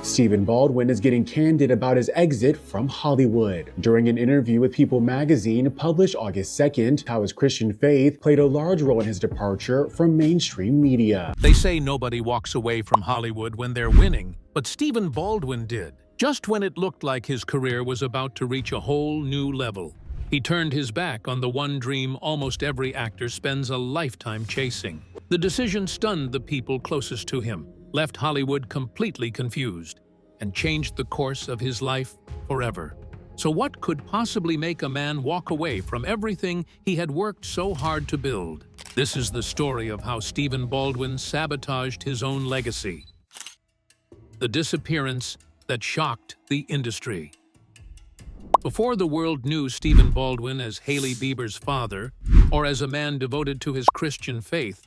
Stephen Baldwin is getting candid about his exit from Hollywood. During an interview with People magazine published August 2nd, how his Christian faith played a large role in his departure from mainstream media. They say nobody walks away from Hollywood when they're winning, but Stephen Baldwin did. Just when it looked like his career was about to reach a whole new level, he turned his back on the one dream almost every actor spends a lifetime chasing. The decision stunned the people closest to him, left Hollywood completely confused, and changed the course of his life forever. So what could possibly make a man walk away from everything he had worked so hard to build? This is the story of how Stephen Baldwin sabotaged his own legacy. The disappearance that shocked the industry. Before the world knew Stephen Baldwin as Hailey Bieber's father, or as a man devoted to his Christian faith,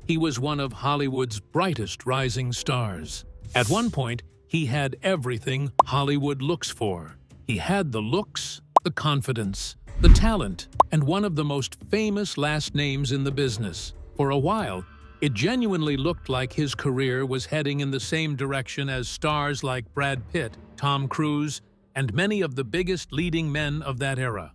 he was one of Hollywood's brightest rising stars. At one point, he had everything Hollywood looks for. He had the looks, the confidence, the talent, and one of the most famous last names in the business. For a while, it genuinely looked like his career was heading in the same direction as stars like Brad Pitt, Tom Cruise, and many of the biggest leading men of that era.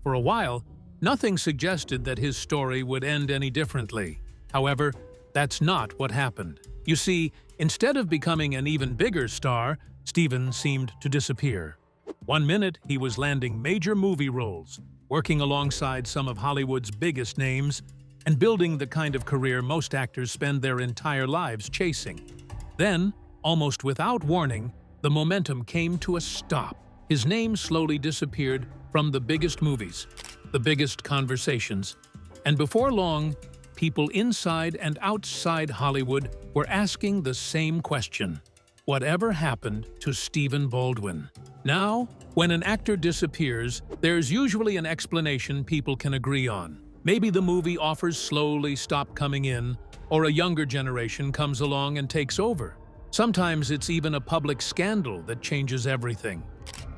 For a while, nothing suggested that his story would end any differently. However, that's not what happened. You see, instead of becoming an even bigger star, Stephen seemed to disappear. One minute, he was landing major movie roles, working alongside some of Hollywood's biggest names, and building the kind of career most actors spend their entire lives chasing. Then, almost without warning, the momentum came to a stop. His name slowly disappeared from the biggest movies, the biggest conversations, and before long, people inside and outside Hollywood were asking the same question: whatever happened to Stephen Baldwin? Now, when an actor disappears, there's usually an explanation people can agree on. Maybe the movie offers slowly stop coming in, or a younger generation comes along and takes over. Sometimes it's even a public scandal that changes everything.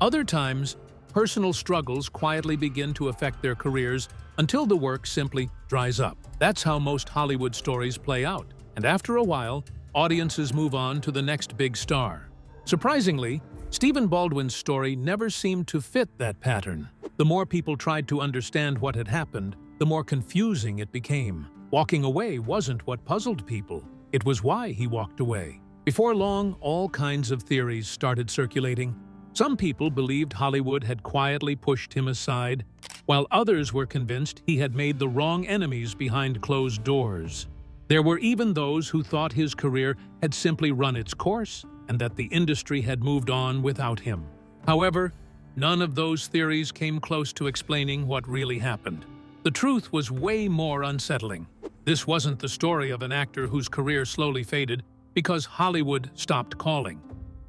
Other times, personal struggles quietly begin to affect their careers until the work simply dries up. That's how most Hollywood stories play out, and after a while, audiences move on to the next big star. Surprisingly, Stephen Baldwin's story never seemed to fit that pattern. The more people tried to understand what had happened, the more confusing it became. Walking away wasn't what puzzled people. It was why he walked away. Before long, all kinds of theories started circulating. Some people believed Hollywood had quietly pushed him aside, while others were convinced he had made the wrong enemies behind closed doors. There were even those who thought his career had simply run its course and that the industry had moved on without him. However, none of those theories came close to explaining what really happened. The truth was way more unsettling. This wasn't the story of an actor whose career slowly faded because Hollywood stopped calling.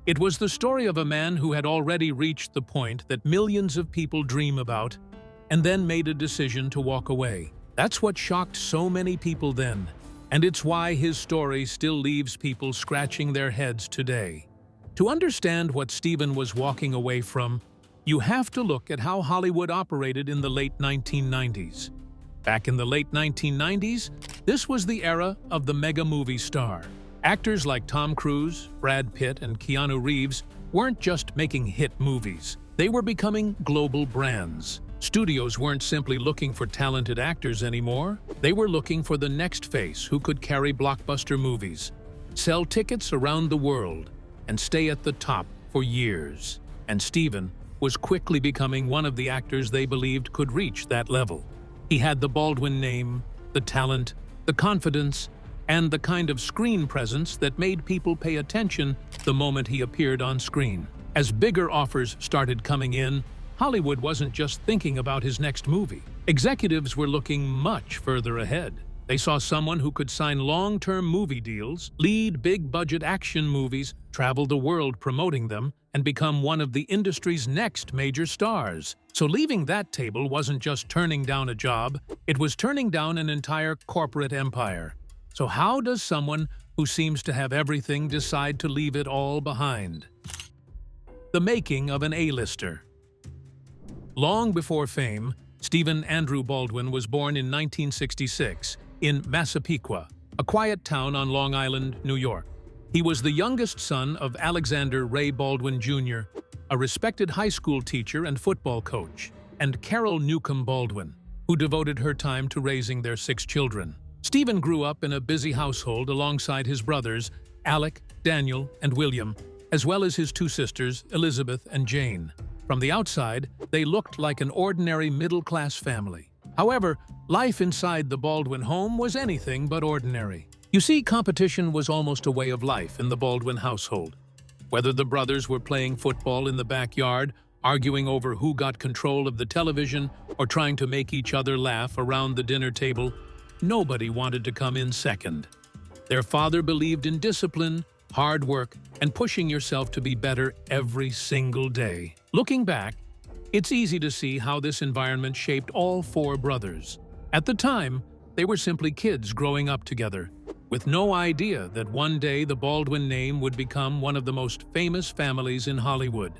It was the story of a man who had already reached the point that millions of people dream about and then made a decision to walk away. That's what shocked so many people then, and it's why his story still leaves people scratching their heads today. To understand what Stephen was walking away from, you have to look at how Hollywood operated in the late 1990s. Back in the late 1990s, this was the era of the mega movie star. Actors like Tom Cruise, Brad Pitt, and Keanu Reeves weren't just making hit movies. They were becoming global brands. Studios weren't simply looking for talented actors anymore. They were looking for the next face who could carry blockbuster movies, sell tickets around the world, and stay at the top for years. And Stephen was quickly becoming one of the actors they believed could reach that level. He had the Baldwin name, the talent, the confidence, and the kind of screen presence that made people pay attention the moment he appeared on screen. As bigger offers started coming in, Hollywood wasn't just thinking about his next movie. Executives were looking much further ahead. They saw someone who could sign long-term movie deals, lead big-budget action movies, travel the world promoting them, and become one of the industry's next major stars. So leaving that table wasn't just turning down a job, it was turning down an entire corporate empire. So how does someone who seems to have everything decide to leave it all behind? The making of an A-lister. Long before fame, Stephen Andrew Baldwin was born in 1966 in Massapequa, a quiet town on Long Island, New York. He was the youngest son of Alexander Ray Baldwin Jr., a respected high school teacher and football coach, and Carol Newcomb Baldwin, who devoted her time to raising their 6 children. Stephen grew up in a busy household alongside his brothers, Alec, Daniel, and William, as well as his 2 sisters, Elizabeth and Jane. From the outside, they looked like an ordinary middle-class family. However, life inside the Baldwin home was anything but ordinary. You see, competition was almost a way of life in the Baldwin household. Whether the brothers were playing football in the backyard, arguing over who got control of the television, or trying to make each other laugh around the dinner table, nobody wanted to come in second. Their father believed in discipline, hard work, and pushing yourself to be better every single day. Looking back, it's easy to see how this environment shaped all 4 brothers. At the time, they were simply kids growing up together, with no idea that one day the Baldwin name would become one of the most famous families in Hollywood.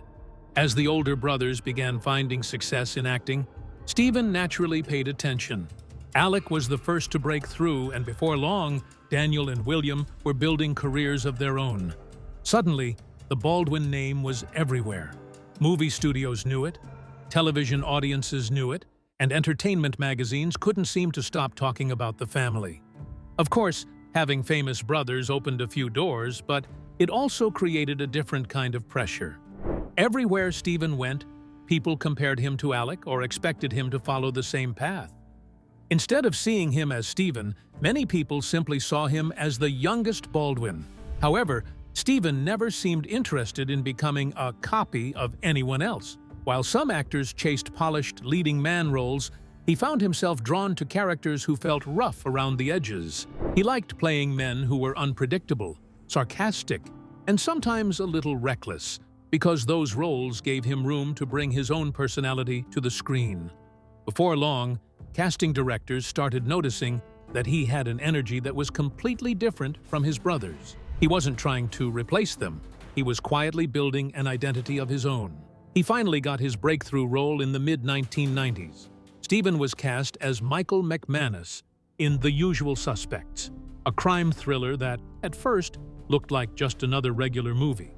As the older brothers began finding success in acting, Stephen naturally paid attention. Alec was the first to break through, and before long, Daniel and William were building careers of their own. Suddenly, the Baldwin name was everywhere. Movie studios knew it, television audiences knew it, and entertainment magazines couldn't seem to stop talking about the family. Of course, having famous brothers opened a few doors, but it also created a different kind of pressure. Everywhere Stephen went, people compared him to Alec or expected him to follow the same path. Instead of seeing him as Stephen, many people simply saw him as the youngest Baldwin. However, Stephen never seemed interested in becoming a copy of anyone else. While some actors chased polished leading man roles, he found himself drawn to characters who felt rough around the edges. He liked playing men who were unpredictable, sarcastic, and sometimes a little reckless, because those roles gave him room to bring his own personality to the screen. Before long, casting directors started noticing that he had an energy that was completely different from his brothers. He wasn't trying to replace them. He was quietly building an identity of his own. He finally got his breakthrough role in the mid-1990s. Stephen was cast as Michael McManus in The Usual Suspects, a crime thriller that, at first, looked like just another regular movie.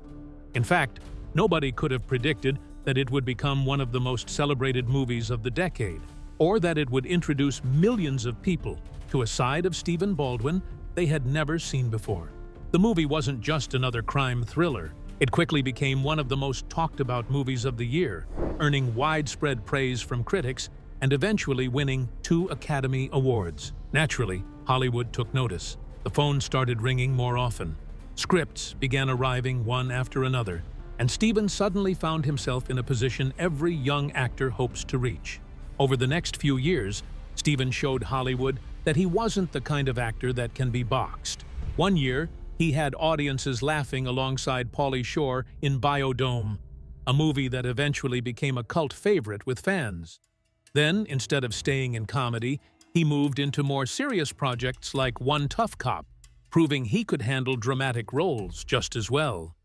In fact, nobody could have predicted that it would become one of the most celebrated movies of the decade, or that it would introduce millions of people to a side of Stephen Baldwin they had never seen before. The movie wasn't just another crime thriller. It quickly became one of the most talked-about movies of the year, earning widespread praise from critics and eventually winning 2 Academy Awards. Naturally, Hollywood took notice. The phone started ringing more often. Scripts began arriving one after another, and Stephen suddenly found himself in a position every young actor hopes to reach. Over the next few years, Stephen showed Hollywood that he wasn't the kind of actor that can be boxed. One year, he had audiences laughing alongside Pauly Shore in Biodome, a movie that eventually became a cult favorite with fans. Then, instead of staying in comedy, he moved into more serious projects like One Tough Cop, proving he could handle dramatic roles just as well.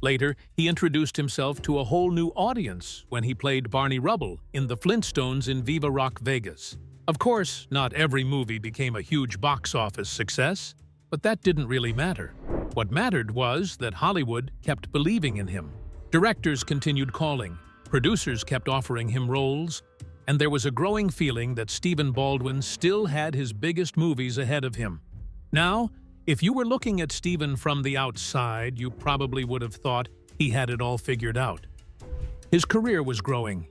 Later, he introduced himself to a whole new audience when he played Barney Rubble in The Flintstones in Viva Rock Vegas. Of course, not every movie became a huge box office success, but that didn't really matter. What mattered was that Hollywood kept believing in him. Directors continued calling, producers kept offering him roles, and there was a growing feeling that Stephen Baldwin still had his biggest movies ahead of him. Now, if you were looking at Stephen from the outside, you probably would have thought he had it all figured out. His career was growing.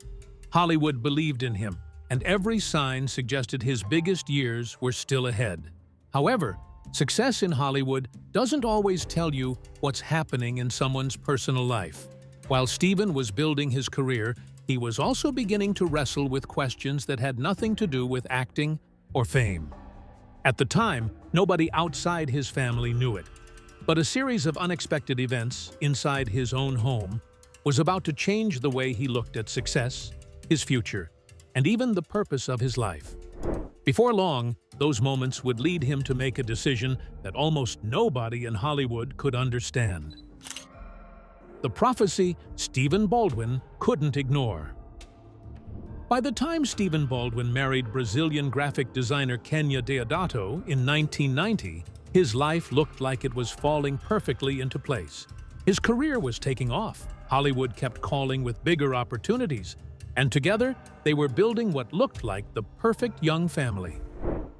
Hollywood believed in him, and every sign suggested his biggest years were still ahead. However, success in Hollywood doesn't always tell you what's happening in someone's personal life. While Stephen was building his career, he was also beginning to wrestle with questions that had nothing to do with acting or fame. At the time, nobody outside his family knew it, but a series of unexpected events inside his own home was about to change the way he looked at success, his future, and even the purpose of his life. Before long, those moments would lead him to make a decision that almost nobody in Hollywood could understand. The prophecy Stephen Baldwin couldn't ignore. By the time Stephen Baldwin married Brazilian graphic designer Kenya Deodato in 1990, His life looked like it was falling perfectly into place. His career was taking off. Hollywood kept calling with bigger opportunities, and together they were building what looked like the perfect young family.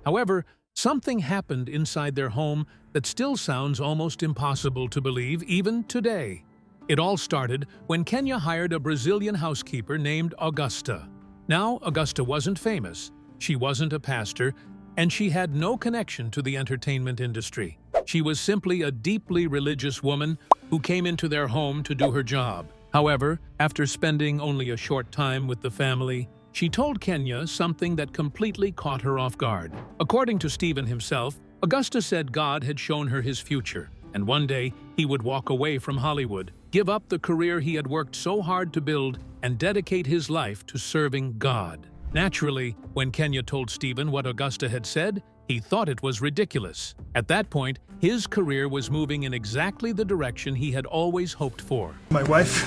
However, something happened inside their home that still sounds almost impossible to believe even today. It all started when Kenya hired a Brazilian housekeeper named Augusta. Now, Augusta wasn't famous, she wasn't a pastor, and she had no connection to the entertainment industry. She was simply a deeply religious woman who came into their home to do her job. However, after spending only a short time with the family, she told Kenya something that completely caught her off guard. According to Stephen himself, Augusta said God had shown her his future, and one day he would walk away from Hollywood, give up the career he had worked so hard to build, and dedicate his life to serving God. Naturally, when Kenya told Stephen what Augusta had said, he thought it was ridiculous. At that point, his career was moving in exactly the direction he had always hoped for. My wife,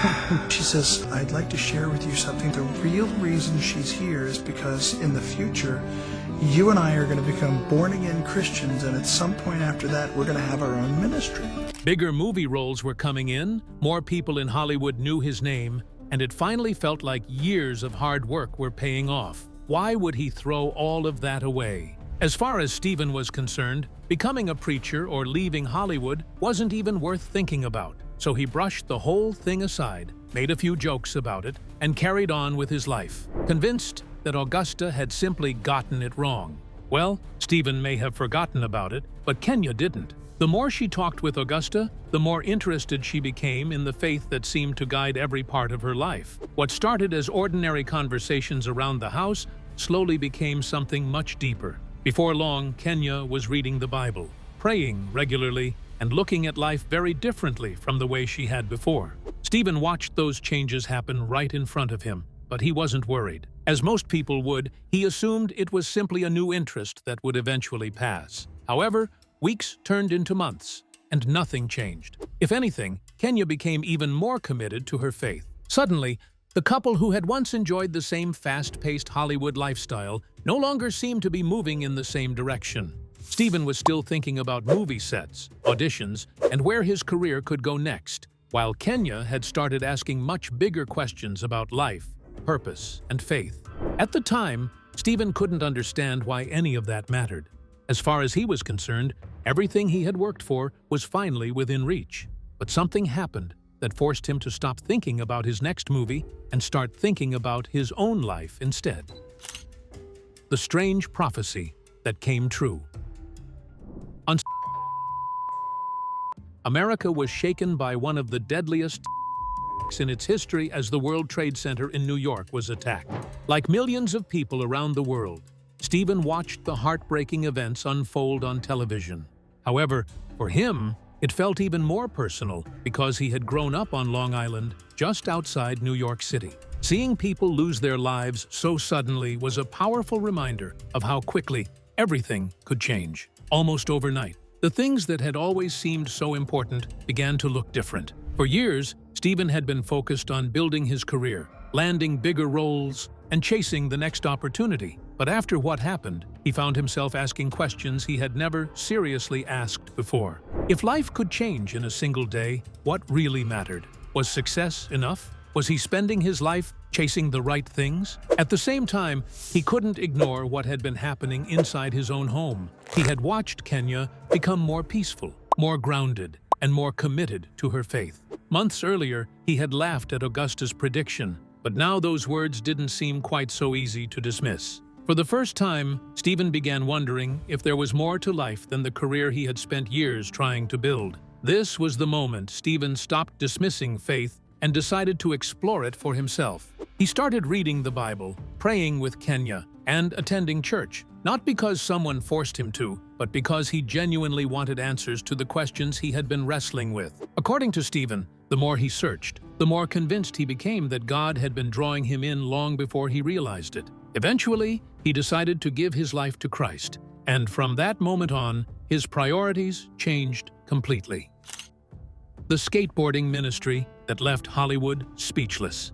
she says, I'd like to share with you something. The real reason she's here is because in the future, you and I are going to become born-again Christians, and at some point after that, we're going to have our own ministry. Bigger movie roles were coming in, more people in Hollywood knew his name, and it finally felt like years of hard work were paying off. Why would he throw all of that away? As far as Stephen was concerned, becoming a preacher or leaving Hollywood wasn't even worth thinking about, so he brushed the whole thing aside, made a few jokes about it, and carried on with his life, convinced that Augusta had simply gotten it wrong. Well, Stephen may have forgotten about it, but Kenya didn't. The more she talked with Augusta, the more interested she became in the faith that seemed to guide every part of her life. What started as ordinary conversations around the house slowly became something much deeper. Before long, Kenya was reading the Bible, praying regularly, and looking at life very differently from the way she had before. Stephen watched those changes happen right in front of him, but he wasn't worried. As most people would, he assumed it was simply a new interest that would eventually pass. However, weeks turned into months, and nothing changed. If anything, Kenya became even more committed to her faith. Suddenly, the couple who had once enjoyed the same fast-paced Hollywood lifestyle no longer seemed to be moving in the same direction. Stephen was still thinking about movie sets, auditions, and where his career could go next, while Kenya had started asking much bigger questions about life, purpose, and faith. At the time, Stephen couldn't understand why any of that mattered. As far as he was concerned, everything he had worked for was finally within reach. But something happened that forced him to stop thinking about his next movie and start thinking about his own life instead. The strange prophecy that came true. America was shaken by one of the deadliest in its history as the World Trade Center in New York was attacked. Like millions of people around the world, Stephen watched the heartbreaking events unfold on television. However, for him, it felt even more personal because he had grown up on Long Island, just outside New York City. Seeing people lose their lives so suddenly was a powerful reminder of how quickly everything could change. Almost overnight, the things that had always seemed so important began to look different. For years, Stephen had been focused on building his career, landing bigger roles, and chasing the next opportunity. But after what happened, he found himself asking questions he had never seriously asked before. If life could change in a single day, what really mattered? Was success enough? Was he spending his life chasing the right things? At the same time, he couldn't ignore what had been happening inside his own home. He had watched Kenya become more peaceful, more grounded, and more committed to her faith. Months earlier, he had laughed at Augusta's prediction, but now those words didn't seem quite so easy to dismiss. For the first time, Stephen began wondering if there was more to life than the career he had spent years trying to build. This was the moment Stephen stopped dismissing faith and decided to explore it for himself. He started reading the Bible, praying with Kenya, and attending church, not because someone forced him to, but because he genuinely wanted answers to the questions he had been wrestling with. According to Stephen, the more he searched, the more convinced he became that God had been drawing him in long before he realized it. Eventually, he decided to give his life to Christ, and from that moment on, his priorities changed completely. The skateboarding ministry that left Hollywood speechless.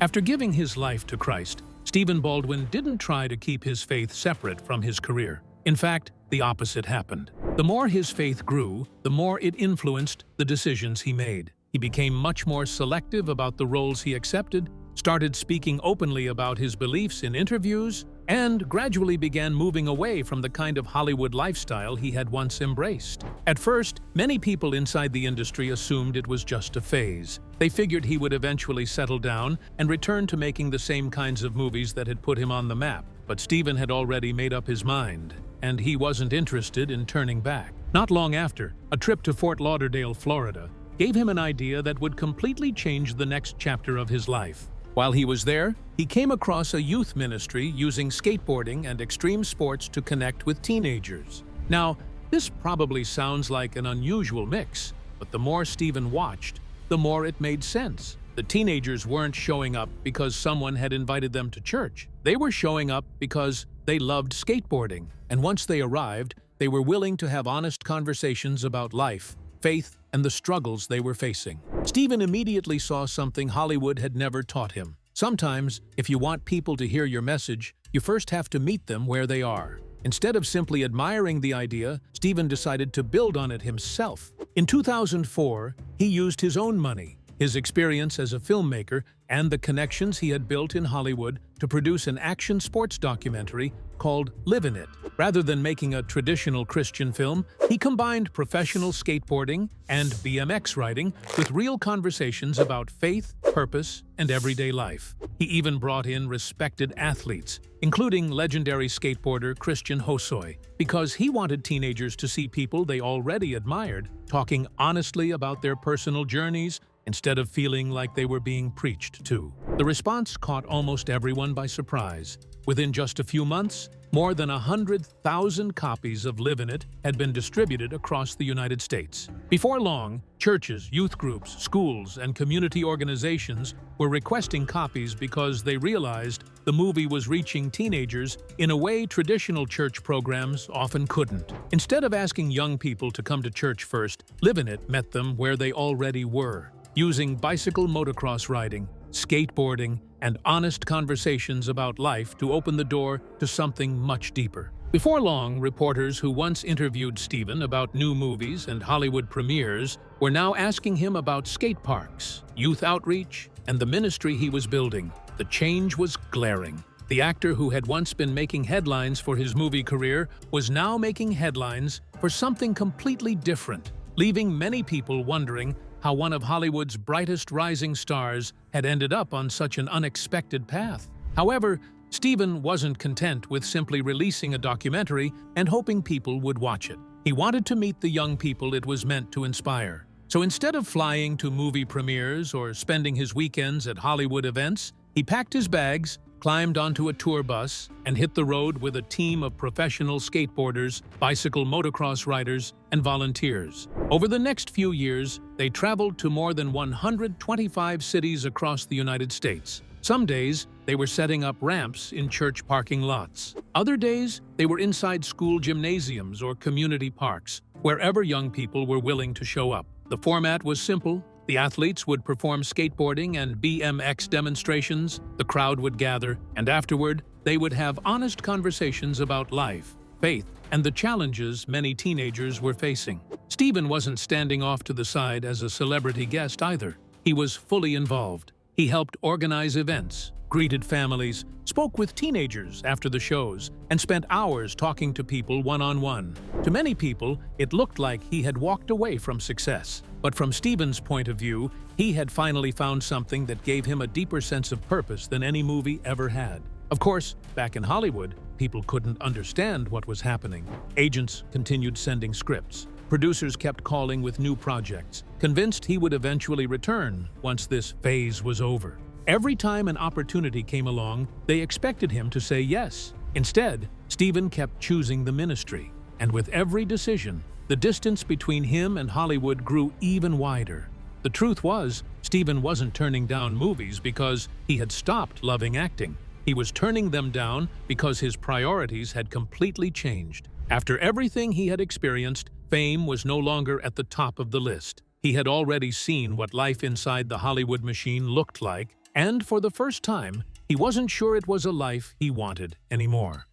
After giving his life to Christ, Stephen Baldwin didn't try to keep his faith separate from his career. In fact, the opposite happened. The more his faith grew, the more it influenced the decisions he made. He became much more selective about the roles he accepted, started speaking openly about his beliefs in interviews, and gradually began moving away from the kind of Hollywood lifestyle he had once embraced. At first, many people inside the industry assumed it was just a phase. They figured he would eventually settle down and return to making the same kinds of movies that had put him on the map. But Stephen had already made up his mind, and he wasn't interested in turning back. Not long after, a trip to Fort Lauderdale, Florida, gave him an idea that would completely change the next chapter of his life. While he was there, he came across a youth ministry using skateboarding and extreme sports to connect with teenagers. Now, this probably sounds like an unusual mix, but the more Stephen watched, the more it made sense. The teenagers weren't showing up because someone had invited them to church. They were showing up because they loved skateboarding, and once they arrived, they were willing to have honest conversations about life, faith, and the struggles they were facing. Stephen immediately saw something Hollywood had never taught him. Sometimes, if you want people to hear your message, you first have to meet them where they are. Instead of simply admiring the idea, Stephen decided to build on it himself. In 2004, he used his own money, his experience as a filmmaker, and the connections he had built in Hollywood to produce an action sports documentary called Livin' It. Rather than making a traditional Christian film, he combined professional skateboarding and BMX riding with real conversations about faith, purpose, and everyday life. He even brought in respected athletes, including legendary skateboarder Christian Hosoi, because he wanted teenagers to see people they already admired talking honestly about their personal journeys instead of feeling like they were being preached to. The response caught almost everyone by surprise. Within just a few months, more than 100,000 copies of Livin' It had been distributed across the United States. Before long, churches, youth groups, schools, and community organizations were requesting copies because they realized the movie was reaching teenagers in a way traditional church programs often couldn't. Instead of asking young people to come to church first, Livin' It met them where they already were, using bicycle motocross riding, skateboarding, and honest conversations about life to open the door to something much deeper. Before long, reporters who once interviewed Stephen about new movies and Hollywood premieres were now asking him about skate parks, youth outreach, and the ministry he was building. The change was glaring. The actor who had once been making headlines for his movie career was now making headlines for something completely different, leaving many people wondering how one of Hollywood's brightest rising stars had ended up on such an unexpected path. However, Stephen wasn't content with simply releasing a documentary and hoping people would watch it. He wanted to meet the young people it was meant to inspire. So instead of flying to movie premieres or spending his weekends at Hollywood events, he packed his bags, climbed onto a tour bus, and hit the road with a team of professional skateboarders, bicycle motocross riders, and volunteers. Over the next few years, they traveled to more than 125 cities across the United States. Some days, they were setting up ramps in church parking lots. Other days, they were inside school gymnasiums or community parks, wherever young people were willing to show up. The format was simple. The athletes would perform skateboarding and BMX demonstrations, the crowd would gather, and afterward, they would have honest conversations about life, faith, and the challenges many teenagers were facing. Stephen wasn't standing off to the side as a celebrity guest either. He was fully involved. He helped organize events, greeted families, spoke with teenagers after the shows, and spent hours talking to people one-on-one. To many people, it looked like he had walked away from success. But from Stephen's point of view, he had finally found something that gave him a deeper sense of purpose than any movie ever had. Of course, back in Hollywood, people couldn't understand what was happening. Agents continued sending scripts. Producers kept calling with new projects, convinced he would eventually return once this phase was over. Every time an opportunity came along, they expected him to say yes. Instead, Stephen kept choosing the ministry, and with every decision, the distance between him and Hollywood grew even wider. The truth was, Stephen wasn't turning down movies because he had stopped loving acting. He was turning them down because his priorities had completely changed. After everything he had experienced, fame was no longer at the top of the list. He had already seen what life inside the Hollywood machine looked like, and for the first time, he wasn't sure it was a life he wanted anymore.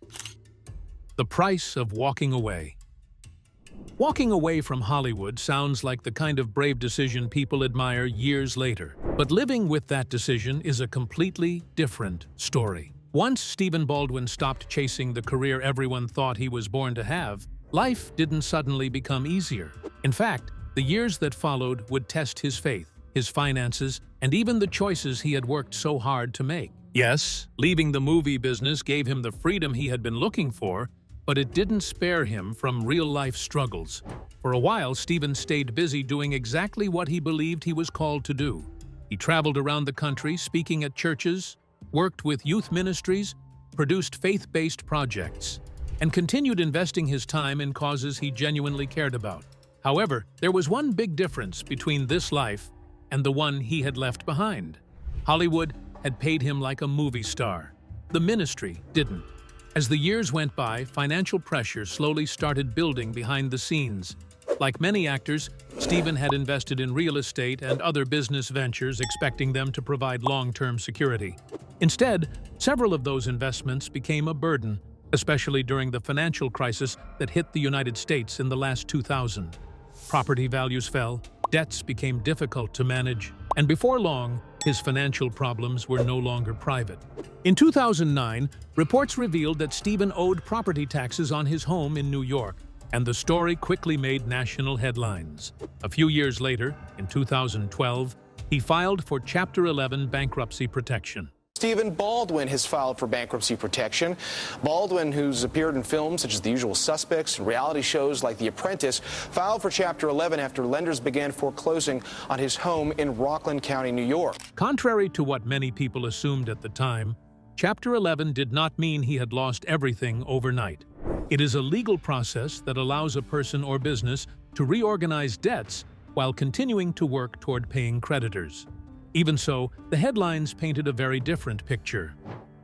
The price of walking away. Walking away from Hollywood sounds like the kind of brave decision people admire years later. But living with that decision is a completely different story. Once Stephen Baldwin stopped chasing the career everyone thought he was born to have, life didn't suddenly become easier. In fact, the years that followed would test his faith, his finances, and even the choices he had worked so hard to make. Yes, leaving the movie business gave him the freedom he had been looking for, but it didn't spare him from real-life struggles. For a while, Stephen stayed busy doing exactly what he believed he was called to do. He traveled around the country speaking at churches, worked with youth ministries, produced faith-based projects, and continued investing his time in causes he genuinely cared about. However, there was one big difference between this life and the one he had left behind. Hollywood had paid him like a movie star. The ministry didn't. As the years went by, financial pressure slowly started building behind the scenes. Like many actors, Stephen had invested in real estate and other business ventures, expecting them to provide long-term security. Instead, several of those investments became a burden, especially during the financial crisis that hit the United States in the last 2000. Property values fell, debts became difficult to manage, and before long, his financial problems were no longer private. In 2009, reports revealed that Stephen owed property taxes on his home in New York, and the story quickly made national headlines. A few years later, in 2012, he filed for Chapter 11 bankruptcy protection. Stephen Baldwin has filed for bankruptcy protection. Baldwin, who's appeared in films such as The Usual Suspects and reality shows like The Apprentice, filed for Chapter 11 after lenders began foreclosing on his home in Rockland County, New York. Contrary to what many people assumed at the time, Chapter 11 did not mean he had lost everything overnight. It is a legal process that allows a person or business to reorganize debts while continuing to work toward paying creditors. Even so, the headlines painted a very different picture.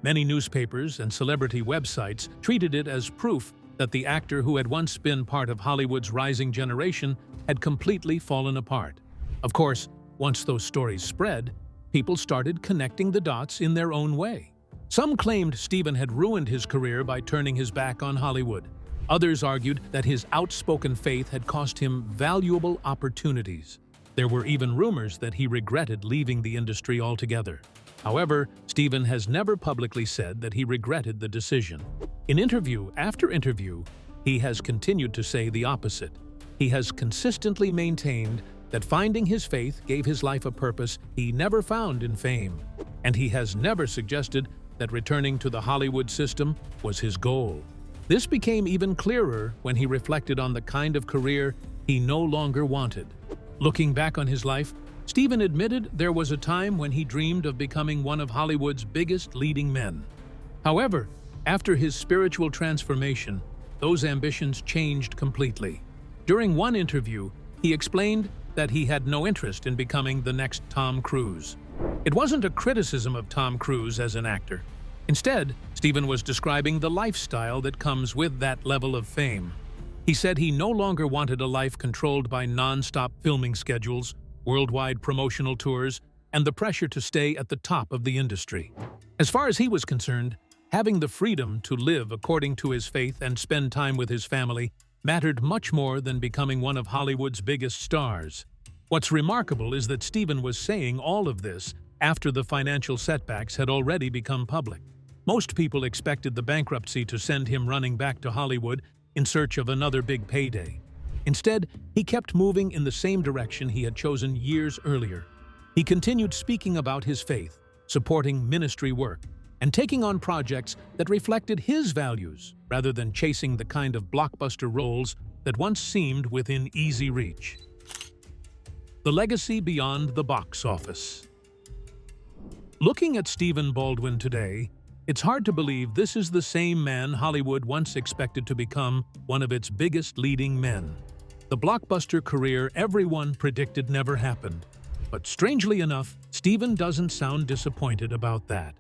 Many newspapers and celebrity websites treated it as proof that the actor who had once been part of Hollywood's rising generation had completely fallen apart. Of course, once those stories spread, people started connecting the dots in their own way. Some claimed Stephen had ruined his career by turning his back on Hollywood. Others argued that his outspoken faith had cost him valuable opportunities. There were even rumors that he regretted leaving the industry altogether. However, Stephen has never publicly said that he regretted the decision. In interview after interview, he has continued to say the opposite. He has consistently maintained that finding his faith gave his life a purpose he never found in fame, and he has never suggested that returning to the Hollywood system was his goal. This became even clearer when he reflected on the kind of career he no longer wanted. Looking back on his life, Stephen admitted there was a time when he dreamed of becoming one of Hollywood's biggest leading men. However, after his spiritual transformation, those ambitions changed completely. During one interview, he explained that he had no interest in becoming the next Tom Cruise. It wasn't a criticism of Tom Cruise as an actor. Instead, Stephen was describing the lifestyle that comes with that level of fame. He said he no longer wanted a life controlled by non-stop filming schedules, worldwide promotional tours, and the pressure to stay at the top of the industry. As far as he was concerned, having the freedom to live according to his faith and spend time with his family mattered much more than becoming one of Hollywood's biggest stars. What's remarkable is that Stephen was saying all of this after the financial setbacks had already become public. Most people expected the bankruptcy to send him running back to Hollywood in search of another big payday. Instead, he kept moving in the same direction he had chosen years earlier. He continued speaking about his faith, supporting ministry work, and taking on projects that reflected his values rather than chasing the kind of blockbuster roles that once seemed within easy reach. The legacy beyond the box office. Looking at Stephen Baldwin today, it's hard to believe this is the same man Hollywood once expected to become one of its biggest leading men. The blockbuster career everyone predicted never happened. But strangely enough, Stephen doesn't sound disappointed about that.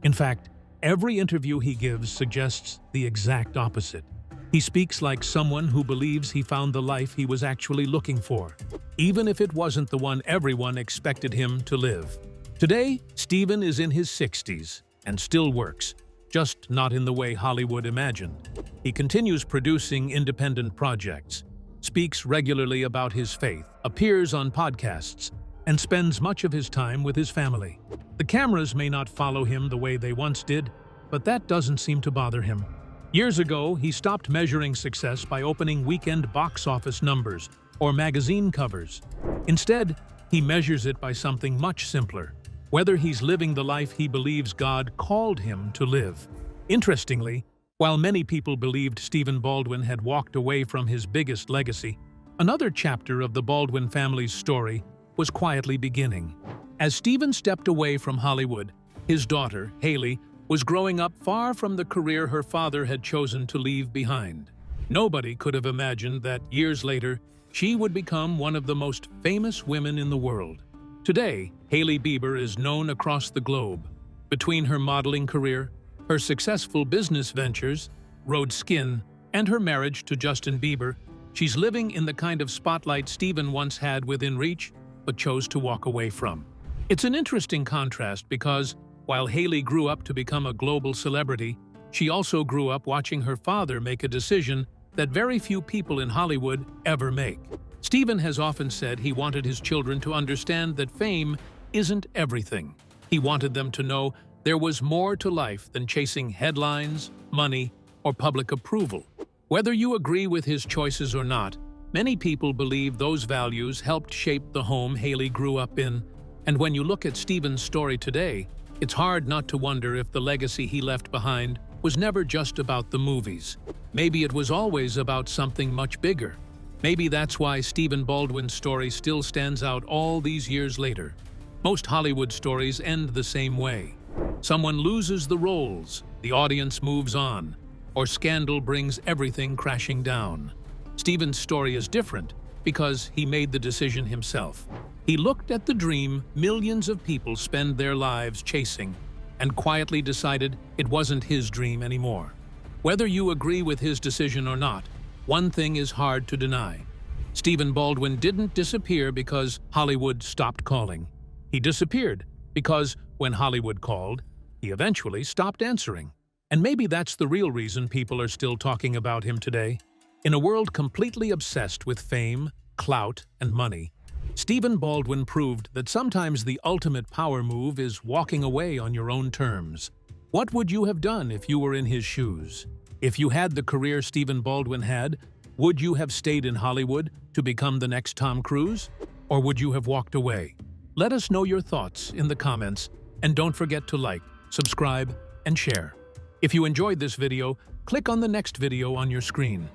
In fact, every interview he gives suggests the exact opposite. He speaks like someone who believes he found the life he was actually looking for, even if it wasn't the one everyone expected him to live. Today, Stephen is in his 60s and still works, just not in the way Hollywood imagined. He continues producing independent projects, speaks regularly about his faith, appears on podcasts, and spends much of his time with his family. The cameras may not follow him the way they once did, but that doesn't seem to bother him. Years ago, he stopped measuring success by opening weekend box office numbers or magazine covers. Instead, he measures it by something much simpler: whether he's living the life he believes God called him to live. Interestingly, while many people believed Stephen Baldwin had walked away from his biggest legacy, another chapter of the Baldwin family's story was quietly beginning. As Stephen stepped away from Hollywood, his daughter, Haley, was growing up far from the career her father had chosen to leave behind. Nobody could have imagined that years later, she would become one of the most famous women in the world. Today, Hailey Bieber is known across the globe. Between her modeling career, her successful business ventures, Rhode Skin, and her marriage to Justin Bieber, she's living in the kind of spotlight Stephen once had within reach, but chose to walk away from. It's an interesting contrast because, while Hailey grew up to become a global celebrity, she also grew up watching her father make a decision that very few people in Hollywood ever make. Stephen has often said he wanted his children to understand that fame isn't everything. He wanted them to know there was more to life than chasing headlines, money, or public approval. Whether you agree with his choices or not, many people believe those values helped shape the home Hailey grew up in. And when you look at Stephen's story today, it's hard not to wonder if the legacy he left behind was never just about the movies. Maybe it was always about something much bigger. Maybe that's why Stephen Baldwin's story still stands out all these years later. Most Hollywood stories end the same way. Someone loses the roles, the audience moves on, or scandal brings everything crashing down. Stephen's story is different because he made the decision himself. He looked at the dream millions of people spend their lives chasing and quietly decided it wasn't his dream anymore. Whether you agree with his decision or not, one thing is hard to deny. Stephen Baldwin didn't disappear because Hollywood stopped calling. He disappeared because when Hollywood called, he eventually stopped answering. And maybe that's the real reason people are still talking about him today. In a world completely obsessed with fame, clout, and money, Stephen Baldwin proved that sometimes the ultimate power move is walking away on your own terms. What would you have done if you were in his shoes? If you had the career Stephen Baldwin had, would you have stayed in Hollywood to become the next Tom Cruise? Or would you have walked away? Let us know your thoughts in the comments, and don't forget to like, subscribe, and share. If you enjoyed this video, click on the next video on your screen.